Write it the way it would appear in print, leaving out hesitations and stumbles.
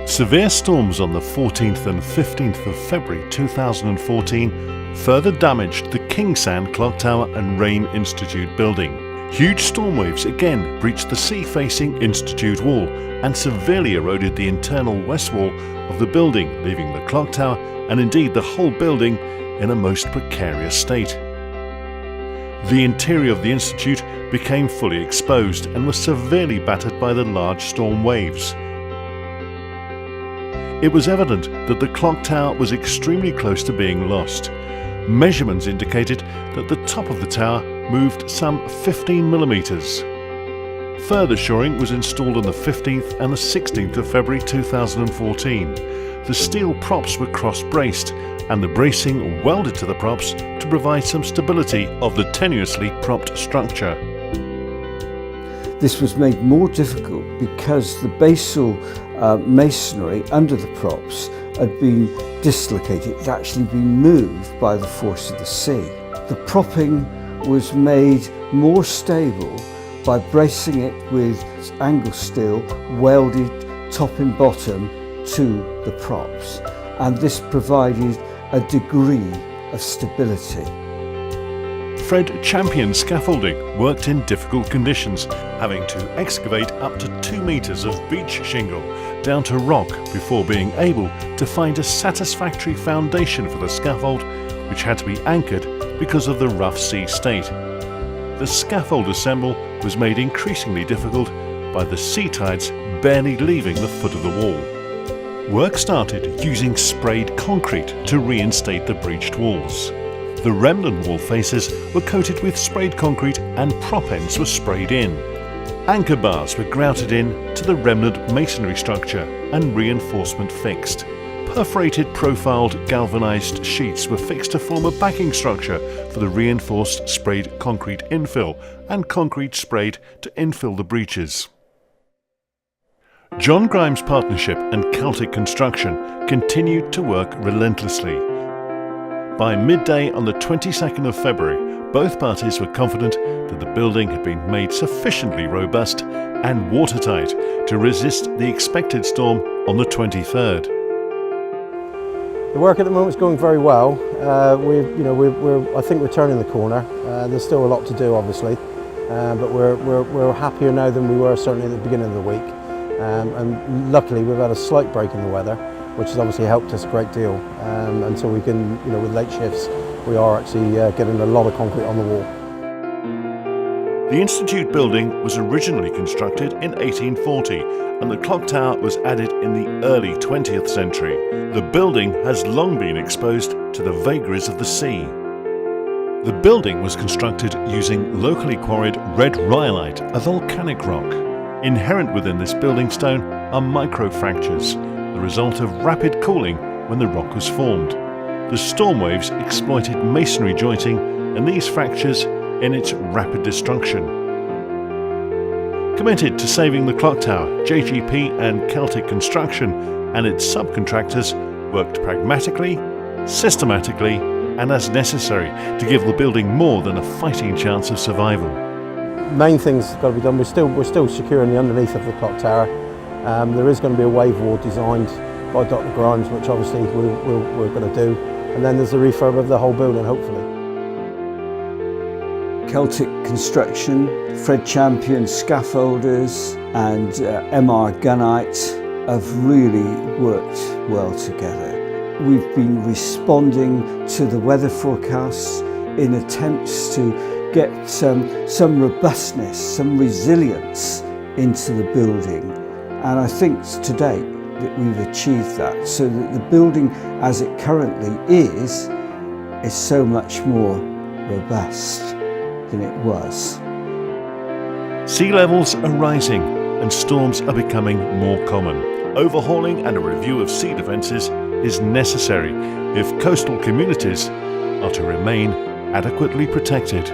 Severe storms on the 14th and 15th of February 2014 further damaged the Kingsand Clock Tower and Rain Institute building. Huge storm waves again breached the sea-facing Institute wall and severely eroded the internal west wall of the building, leaving the clock tower and indeed the whole building in a most precarious state. The interior of the Institute became fully exposed and was severely battered by the large storm waves. It was evident that the clock tower was extremely close to being lost. Measurements indicated that the top of the tower moved some 15 millimeters. Further shoring was installed on the 15th and the 16th of February 2014. The steel props were cross-braced and the bracing welded to the props to provide some stability of the tenuously propped structure. This was made more difficult because the basal masonry under the props had been dislocated. It had actually been moved by the force of the sea. The propping was made more stable by bracing it with angle steel welded top and bottom to the props, and this provided a degree of stability. Fred Champion Scaffolding worked in difficult conditions, having to excavate up to 2 meters of beach shingle down to rock before being able to find a satisfactory foundation for the scaffold, which had to be anchored because of the rough sea state. The scaffold assemble was made increasingly difficult by the sea tides barely leaving the foot of the wall. Work started using sprayed concrete to reinstate the breached walls. The remnant wall faces were coated with sprayed concrete and prop ends were sprayed in. Anchor bars were grouted in to the remnant masonry structure and reinforcement fixed. Perforated profiled galvanized sheets were fixed to form a backing structure for the reinforced sprayed concrete infill and concrete sprayed to infill the breaches. John Grimes Partnership and Celtic Construction continued to work relentlessly. By midday on the 22nd of February, both parties were confident that the building had been made sufficiently robust and watertight to resist the expected storm on the 23rd. The work at the moment is going very well. I think we're turning the corner. There's still a lot to do, obviously, but we're happier now than we were certainly at the beginning of the week. And luckily, we've had a slight break in the weather, which has obviously helped us a great deal. And so we can, with late shifts, we are actually getting a lot of concrete on the wall. The Institute building was originally constructed in 1840 and the clock tower was added in the early 20th century. The building has long been exposed to the vagaries of the sea. The building was constructed using locally quarried red rhyolite, a volcanic rock. Inherent within this building stone are microfractures, the result of rapid cooling when the rock was formed. The storm waves exploited masonry jointing and these fractures in its rapid destruction. Committed to saving the clock tower, JGP and Celtic Construction and its subcontractors worked pragmatically, systematically and as necessary to give the building more than a fighting chance of survival. Main things got to be done. We're still securing the underneath of the clock tower. There is going to be a wave wall designed by Dr. Grimes, which obviously we're going to do, and then there's a refurb of the whole building, hopefully. Celtic Construction, Fred Champion Scaffolders and MR Gunite have really worked well together. We've been responding to the weather forecasts in attempts to get some robustness, some resilience into the building, and I think to date that we've achieved that, so that the building as it currently is so much more robust than it was. Sea levels are rising and storms are becoming more common. Overhauling and a review of sea defences is necessary if coastal communities are to remain adequately protected.